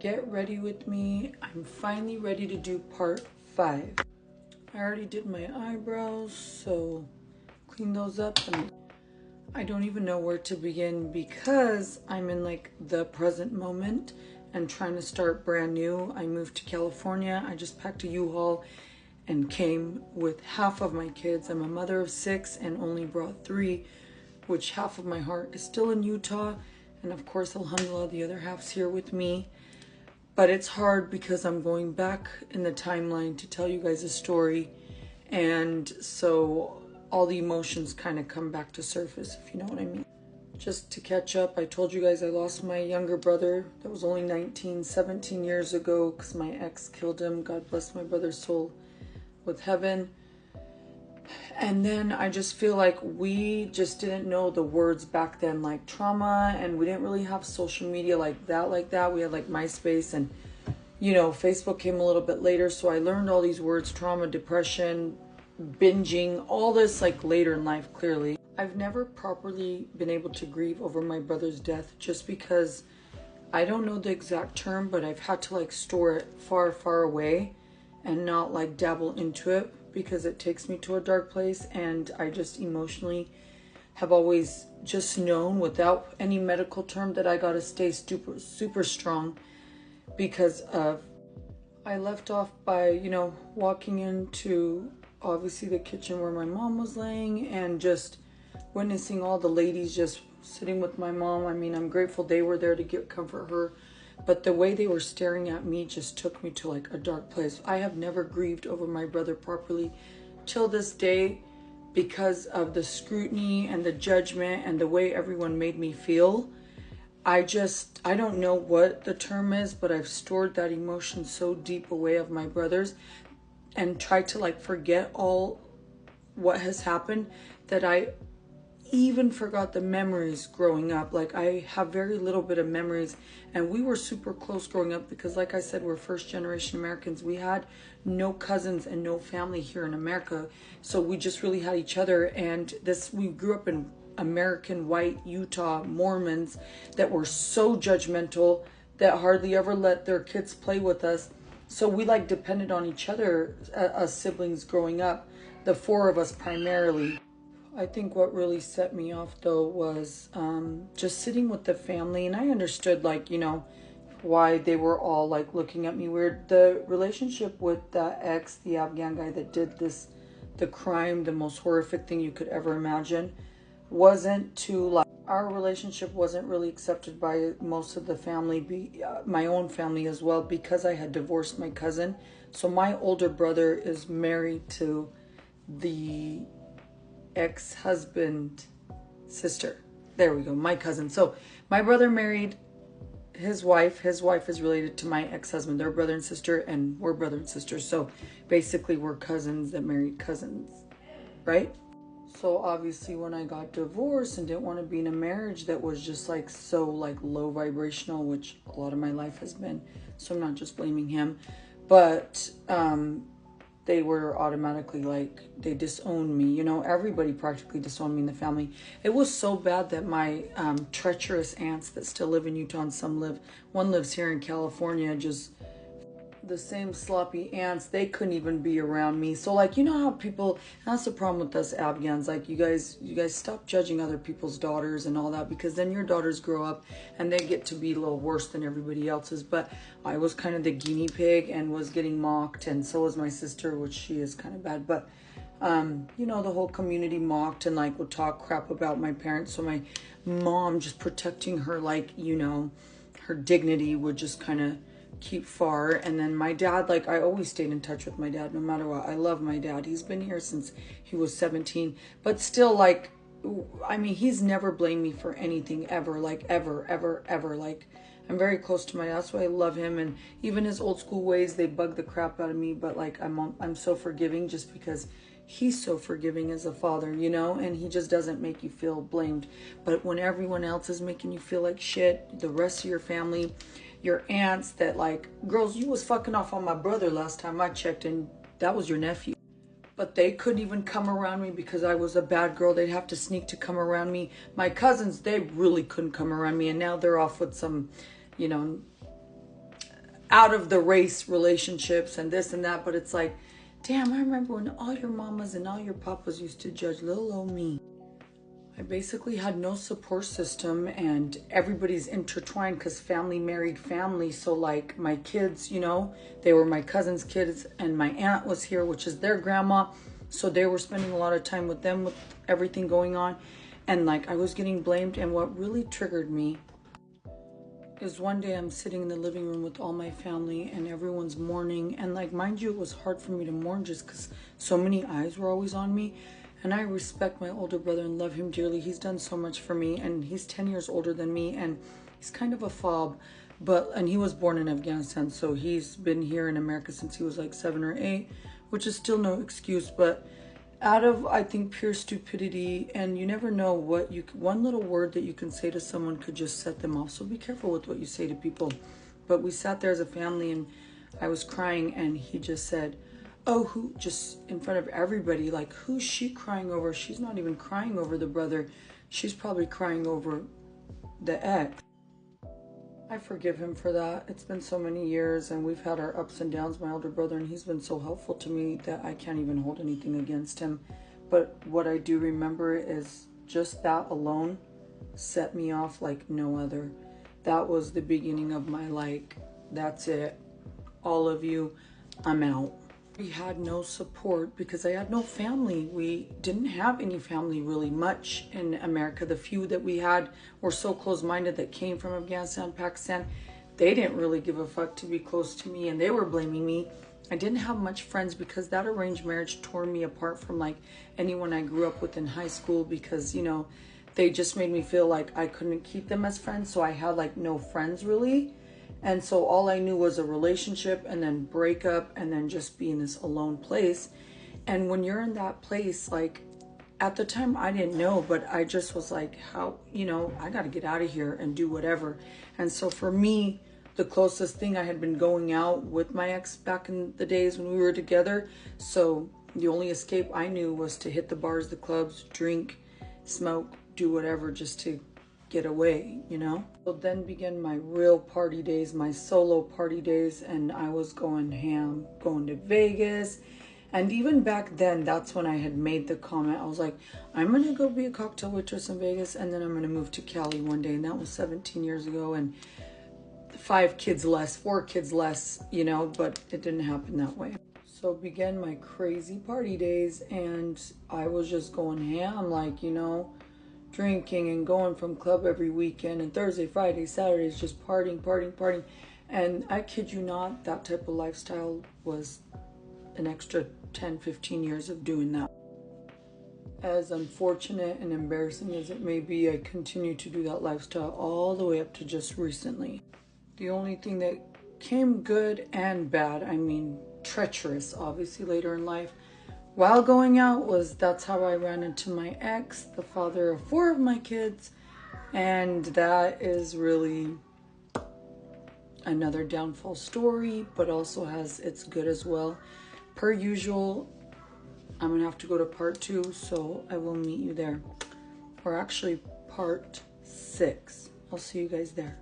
get ready with me. I'm finally ready to do part 5. I already did my eyebrows, so clean those up, and I don't even know where to begin because I'm in like the present moment and trying to start brand new. I moved to California. I just packed a U-Haul and came with half of my kids. I'm a mother of 6 and only brought 3, which half of my heart is still in Utah. And of course, alhamdulillah, the other half's here with me. But it's hard because I'm going back in the timeline to tell you guys a story. And so all the emotions kind of come back to surface, if you know what I mean. Just to catch up, I told you guys I lost my younger brother that was only 17 years ago because my ex killed him. God bless my brother's soul with heaven. And then I just feel like we just didn't know the words back then, like trauma, and we didn't really have social media like that. We had like MySpace, and you know, Facebook came a little bit later, so I learned all these words: trauma, depression, binging, all this like later in life, clearly. I've never properly been able to grieve over my brother's death just because I don't know the exact term, but I've had to like store it far, far away and not like dabble into it because it takes me to a dark place, and I just emotionally have always just known without any medical term that I gotta stay super strong because of, I left off by, you know, walking into obviously the kitchen where my mom was laying and just witnessing all the ladies just sitting with my mom. I mean, I'm grateful they were there to comfort her, but the way they were staring at me just took me to like a dark place. I have never grieved over my brother properly till this day because of the scrutiny and the judgment and the way everyone made me feel. I don't know what the term is, but I've stored that emotion so deep away of my brothers and tried to like forget all what has happened that I even forgot the memories growing up. Like I have very little bit of memories, and we were super close growing up because like I said, we're first generation Americans. We had no cousins and no family here in America, so we just really had each other. And we grew up in American white Utah Mormons that were so judgmental that hardly ever let their kids play with us, so we like depended on each other as siblings growing up, the 4 of us primarily. I think what really set me off though was just sitting with the family, and I understood like, you know, why they were all like looking at me weird. The relationship with the ex, the Afghan guy that did this, the crime, the most horrific thing you could ever imagine, wasn't too like, our relationship wasn't really accepted by most of the family, my own family as well, because I had divorced my cousin. So my older brother is married to the ex-husband sister. There we go, my cousin. So my brother married his wife. His wife is related to my ex-husband. They're brother and sister, and we're brother and sister. So basically we're cousins that married cousins, right? So obviously when I got divorced and didn't want to be in a marriage that was just like so like low vibrational, which a lot of my life has been, so I'm not just blaming him, but they were automatically like, they disowned me. You know, everybody practically disowned me in the family. It was so bad that my treacherous aunts that still live in Utah, and one lives here in California, just the same sloppy aunts, they couldn't even be around me. So like, you know how people, that's the problem with us Afghans, like you guys stop judging other people's daughters and all that, because then your daughters grow up and they get to be a little worse than everybody else's. But I was kind of the guinea pig and was getting mocked, and so was my sister, which she is kind of bad, but you know, the whole community mocked and like would talk crap about my parents. So my mom, just protecting her, like, you know, her dignity, would just kind of keep far. And then my dad, like I always stayed in touch with my dad no matter what. I love my dad. He's been here since he was 17, but still, like, I mean, he's never blamed me for anything ever, like ever. Like, I'm very close to my dad. That's why I love him. And even his old school ways, they bug the crap out of me, but like I'm so forgiving just because he's so forgiving as a father, you know, and he just doesn't make you feel blamed. But when everyone else is making you feel like shit, the rest of your family, your aunts that like, girls, you was fucking off on my brother last time I checked, and that was your nephew. But they couldn't even come around me because I was a bad girl. They'd have to sneak to come around me. My cousins, they really couldn't come around me, and now they're off with some, you know, out of the race relationships and this and that, but it's like, damn, I remember when all your mamas and all your papas used to judge little old me. I basically had no support system, and everybody's intertwined because family married family. So like my kids, you know, they were my cousin's kids, and my aunt was here, which is their grandma. So they were spending a lot of time with them with everything going on. And like I was getting blamed. And what really triggered me is one day I'm sitting in the living room with all my family and everyone's mourning. And like, mind you, it was hard for me to mourn just because so many eyes were always on me. And I respect my older brother and love him dearly. He's done so much for me, and he's 10 years older than me, and he's kind of a fob, and he was born in Afghanistan, so he's been here in America since he was like 7 or 8, which is still no excuse, but out of, I think, pure stupidity, and you never know what one little word that you can say to someone could just set them off, so be careful with what you say to people. But we sat there as a family, and I was crying, and he just said, oh, who, just in front of everybody, like, who's she crying over? She's not even crying over the brother. She's probably crying over the ex. I forgive him for that. It's been so many years, and we've had our ups and downs, my older brother, and he's been so helpful to me that I can't even hold anything against him. But what I do remember is just that alone set me off like no other. That was the beginning of my, like, that's it. All of you, I'm out. We had no support because I had no family. We didn't have any family really much in America. The few that we had were so close-minded that came from Afghanistan, Pakistan. They didn't really give a fuck to be close to me, and they were blaming me. I didn't have much friends because that arranged marriage tore me apart from like anyone I grew up with in high school, because, you know, they just made me feel like I couldn't keep them as friends. So I had like no friends really. And so all I knew was a relationship and then break up and then just be in this alone place. And when you're in that place, like at the time I didn't know, but I just was like, how, you know, I got to get out of here and do whatever. And so for me, the closest thing, I had been going out with my ex back in the days when we were together. So the only escape I knew was to hit the bars, the clubs, drink, smoke, do whatever just to get away, you know? So then began my real party days, my solo party days, and I was going ham, going to Vegas. And even back then, that's when I had made the comment. I was like, I'm gonna go be a cocktail waitress in Vegas, and then I'm gonna move to Cali one day. And that was 17 years ago, and 4 kids less, you know, but it didn't happen that way. So began my crazy party days, and I was just going ham, like, you know, drinking and going from club every weekend, and Thursday, Friday, Saturdays, just partying. And I kid you not, that type of lifestyle was an extra 10, 15 years of doing that. As unfortunate and embarrassing as it may be, I continue to do that lifestyle all the way up to just recently. The only thing that came good and bad, I mean treacherous obviously later in life, while going out, was that's how I ran into my ex, the father of 4 of my kids. And that is really another downfall story, but also has its good as well. Per usual, I'm gonna have to go to part 2, so I will meet you there. Or actually part 6. I'll see you guys there.